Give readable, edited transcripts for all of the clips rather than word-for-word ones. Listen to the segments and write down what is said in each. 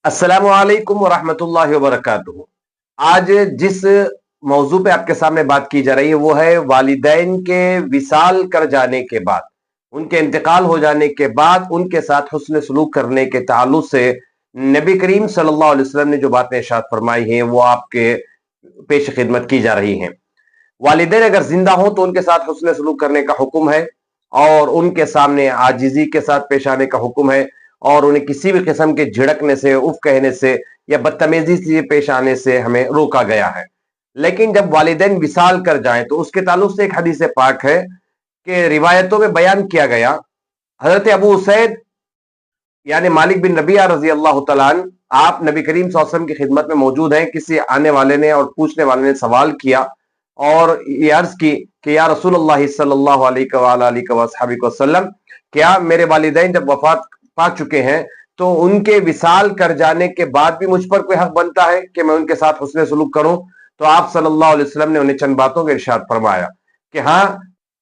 अस्सलाम वालेकुम वरहमतुल्लाहि वबरकातुहू। आज जिस मौजू पे आपके सामने बात की जा रही है वो है वालिदैन के विसाल कर जाने के बाद, उनके इंतकाल हो जाने के बाद उनके साथ हुस्न सलूक करने के ताल्लुक से नबी करीम सल्लल्लाहु अलैहि वसल्लम ने जो बातें इरशाद फरमाई हैं वो आपके पेश खिदमत की जा रही हैं। वालिदैन अगर जिंदा हो तो उनके साथ हुस्न सलूक करने का हुक्म है और उनके सामने आजिजी के साथ पेश आने का हुक्म है और उन्हें किसी भी किस्म के झिड़कने से, उफ कहने से या बदतमीजी से पेश आने से हमें रोका गया है। लेकिन जब वालिदैन विसाल कर जाएं तो उसके ताल्लुक से एक हदीस पाक है कि रिवायतों में बयान किया गया, हजरत अबू उसैद यानी मालिक बिन रबिया रजी अल्लाह तआला अन्हु, आप नबी करीम सल्लल्लाहु अलैहि वसल्लम की खिदमत में मौजूद हैं। किसी आने वाले ने और पूछने वाले ने सवाल किया और ये अर्ज की कि या रसूलुल्लाह सल्लल्लाहु अलैहि वसल्लम, क्या मेरे वालिदैन जब वफात पा चुके हैं तो उनके विसाल कर जाने के बाद भी मुझ पर कोई हक बनता है कि मैं उनके साथ हुस्न सलूक करूं? तो आप सल्लल्लाहु अलैहि वसल्लम ने उन्हें चंद बातों का इरशाद फरमाया कि हाँ,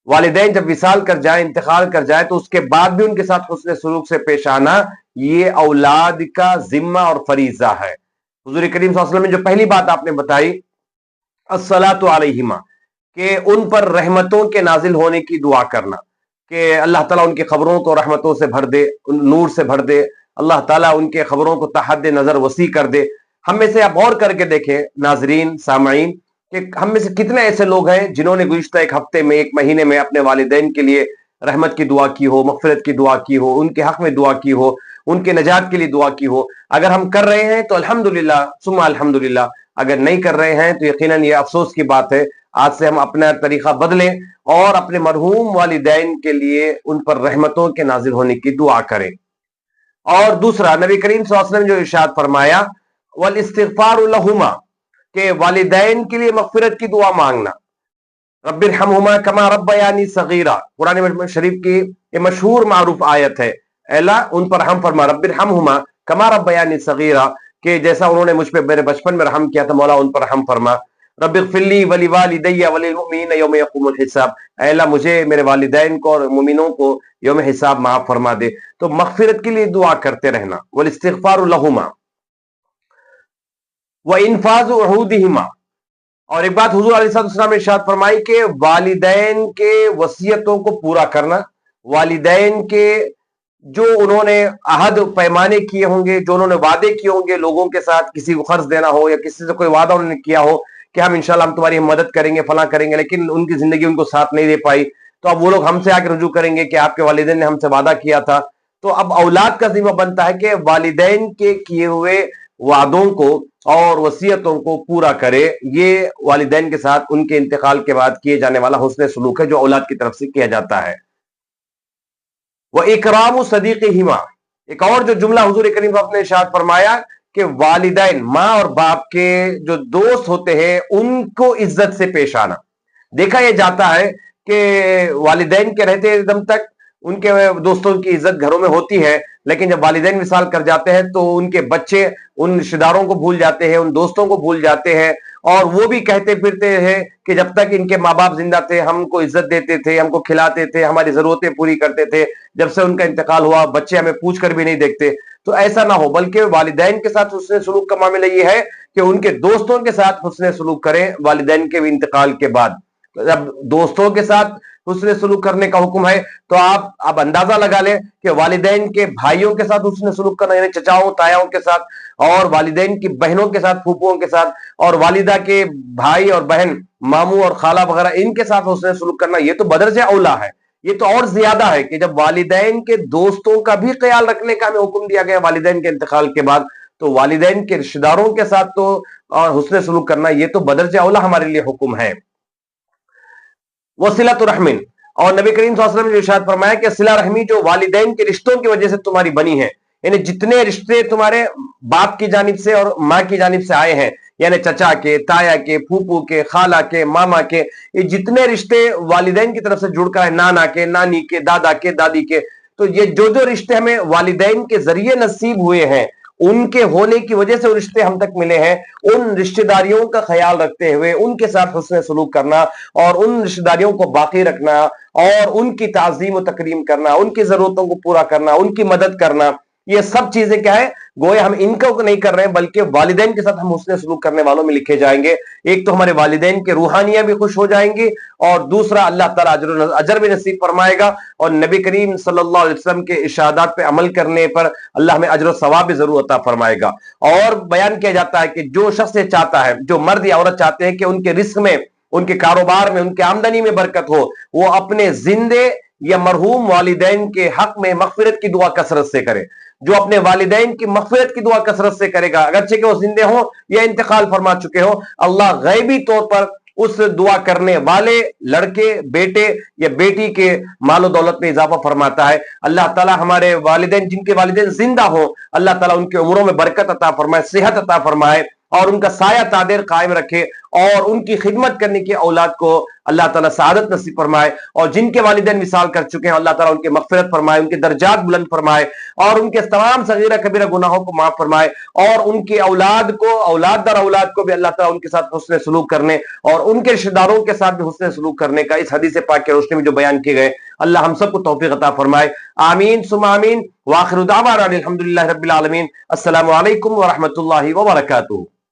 वालिदैन जब विसाल कर जाए, इंतकाल कर जाए तो उसके बाद भी उनके साथ हुस्न सलूक से पेश आना ये औलाद का जिम्मा और फरीजा है। हुजूर करीम सल्लल्लाहु अलैहि वसल्लम ने जो पहली बात आपने बताई अस्सलातु अलैहिमा, कि उन पर रहमतों के नाजिल होने की दुआ करना कि अल्लाह ताला उनकी खबरों को रहमतों से भर दे, नूर से भर दे, अल्लाह ताला उनके खबरों को तहद नजर वसी कर दे। हम में से आप और करके देखें नाजरीन सामईन कि हम में से कितने ऐसे लोग हैं जिन्होंने गुज़िश्ता एक हफ्ते में, एक महीने में अपने वालिदैन के लिए रहमत की दुआ की हो, मग़फ़िरत की दुआ की हो, उनके हक में दुआ की हो, उनके नजात के लिए दुआ की हो। अगर हम कर रहे हैं तो अल्हम्दुलिल्लाह सुम्मा अल्हम्दुलिल्लाह, अगर नहीं कर रहे हैं तो यकीनन ये अफसोस की बात है। आज से हम अपना तरीका बदलें और अपने मरहूम वालिदैन के लिए उन पर रहमतों के नाजिल होने की दुआ करें। और दूसरा, नबी करीम सल्लल्लाहु अलैहि वसल्लम जो इरशाद फरमाया वल इस्तिगफारु लहुमा, के वालिदैन के लिए मग़फ़िरत की दुआ मांगना। रब्बिरहमहुमा कमा रब्बयानी सगीरा, कुरान शरीफ की ये मशहूर मारूफ आयत है। अल्लाह उन पर रहम फरमा, रब्बिरहमहुमा कमा रब्बयानी सगीरा, कि जैसा उन्होंने मुझ पे मेरे बचपन में रहम किया था, मौला उन पर रहम फरमा। रब्बिग़फिरली वली वालिदैया वलिल मुमिनीन यौम यक़ूमुल हिसाब, अल्लाह मुझे, मेरे वालिदैन को और मुमिनों को यौम हिसाब माफ फरमा दे। तो मग़फ़िरत के लिए दुआ करते रहना। वल इस्तिग़फारु लहुमा व इन्फ़ाज़ु उहूदिहिमा, और एक बात हुजूर अलैहिस्सलाम ने इरशाद फरमाई कि वालिदैन के वसीयतों को पूरा करना, वालिदैन के जो उन्होंने अहद पैमाने किए होंगे, जो उन्होंने वादे किए होंगे लोगों के साथ, किसी को खर्च देना हो या किसी से कोई वादा उन्होंने किया हो कि हम इंशाल्लाह हम तुम्हारी मदद करेंगे, फला करेंगे, लेकिन उनकी जिंदगी उनको साथ नहीं दे पाई, तो अब वो लोग हमसे आके रुजू करेंगे कि आपके वालिदैन ने हमसे वादा किया था। तो अब औलाद का जिम्मा बनता है कि वालिदैन के किए हुए वादों को और वसीयतों को पूरा करे। ये वालिदैन के साथ उनके इंतकाल के बाद किए जाने वाला हुस्न सलूक है जो औलाद की तरफ से किया जाता है। वह इकराम सदीक़िहिमा, एक और जो जुमला हुजूर करीम साहब ने इरशाद फरमाया कि वालिदैन, माँ और बाप के जो दोस्त होते हैं उनको इज्जत से पेश आना। देखा यह जाता है कि वालिदैन के रहते दम तक उनके दोस्तों की इज्जत घरों में होती है, लेकिन जब वालिदैन विसाल कर जाते हैं तो उनके बच्चे उन रिश्तेदारों को भूल जाते हैं, उन दोस्तों को भूल जाते हैं, और वो भी कहते फिरते हैं कि जब तक इनके माँ बाप जिंदा थे हमको इज्जत देते थे, हमको खिलाते थे, हमारी जरूरतें पूरी करते थे, जब से उनका इंतकाल हुआ बच्चे हमें पूछ कर भी नहीं देखते। तो ऐसा ना हो, बल्कि वालिदैन के साथ हुस्न सलूक का मामला ये है कि उनके दोस्तों के साथ हुस्न सलूक करें वालिदैन के इंतकाल के बाद। जब दोस्तों के साथ हुस्न सलूक करने का हुक्म है तो आप अंदाजा लगा लें कि वालिदैन के भाइयों के साथ हुस्न सलूक करना, यानी चचाओं तायाओं के साथ, और वालिदैन की बहनों के साथ, फूफुओं के साथ, और वालिदा के भाई और बहन, मामू और खाला वगैरह, इनके साथ हुस्न सलूक करना, ये तो बदरजे औला है। ये तो और ज्यादा है कि जब वालिदैन के दोस्तों का भी ख्याल रखने का हमें हुक्म दिया गया वालिदैन के इंतकाल के बाद, तो वालिदैन के रिश्तेदारों के साथ तो और हुस्न सलूक करना ये तो बदरजे औला हमारे लिए हुक्म है। वसिलतु रहमिन, और नबी करीम सल्लल्लाहु अलैहि वसल्लम ने इरशाद फरमाया कि सिला रहमी जो वालिदैन के रिश्तों की वजह से तुम्हारी बनी है, यानी जितने रिश्ते तुम्हारे बाप की जानिब से और माँ की जानिब से आए हैं, यानी चचा के, ताया के, फूफू के, खाला के, मामा के, ये जितने रिश्ते वालिदैन की तरफ से जुड़कर है, नाना के, नानी के, दादा के, दादी के, तो ये जो जो रिश्ते हमें वालिदैन के जरिए नसीब हुए हैं, उनके होने की वजह से रिश्ते हम तक मिले हैं, उन रिश्तेदारियों का ख्याल रखते हुए उनके साथ हुस्न सलूक करना और उन रिश्तेदारियों को बाकी रखना और उनकी ताज़ीम और तकरीम करना, उनकी जरूरतों को पूरा करना, उनकी मदद करना, یہ سب چیزیں کیا ہے؟ گویا ہم ان کو نہیں کر رہے ہیں بلکہ والدین کے ساتھ ہم حسن سلوک کرنے والوں میں لکھے جائیں گے. ایک تو ہمارے والدین کے روحانیاں بھی خوش ہو جائیں گی، اور دوسرا اللہ تعالیٰ اجر بھی نصیب فرمائے گا، اور نبی کریم صلی اللہ علیہ وسلم کے ارشادات پہ عمل کرنے پر اللہ ہمیں اجر و ثواب بھی ضرور عطا فرمائے گا. اور بیان کیا جاتا ہے کہ جو شخص چاہتا ہے، جو مرد یا عورت چاہتے ہیں کہ ان کے رزق میں، ان کے کاروبار میں، ان کے آمدنی میں برکت ہو، وہ اپنے زندے یا مرحوم والدین کے حق میں مغفرت کی دعا کثرت سے کرے. جو اپنے والدین کی مغفرت کی دعا کثرت سے کرے گا، اگرچہ کہ وہ زندے ہوں یا انتقال فرما چکے ہوں، اللہ غیبی طور پر اس دعا کرنے والے لڑکے، بیٹے یا بیٹی کے مال و دولت میں اضافہ فرماتا ہے. اللہ تعالیٰ ہمارے والدین، جن کے والدین زندہ ہوں، اللہ تعالیٰ ان کے عمروں میں برکت عطا فرمائے، صحت عطا فرمائے، اور ان کا سایہ تادیر قائم رکھے، اور ان کی خدمت کرنے کی اولاد کو اللہ تعالیٰ سعادت نصیب فرمائے. اور جن کے والدین وصال کر چکے ہیں، اللہ تعالیٰ ان کی مغفرت فرمائے، ان کے درجات بلند فرمائے، اور ان کے تمام صغیرہ کبیرہ گناہوں کو معاف فرمائے، اور ان کی اولاد کو، اولاد در اولاد کو بھی اللہ تعالیٰ ان کے ساتھ حسن سلوک کرنے اور ان کے رشتہ داروں کے ساتھ بھی حسن سلوک کرنے کا اس حدیث پاک کی روشنی میں جو بیان کیے گئے، اللہ ہم سب کو توفیق عطا فرمائے. آمین ثم آمین. وآخر دعوانا الحمدللہ رب العالمین. السلام علیکم ورحمۃ اللہ وبرکاتہ.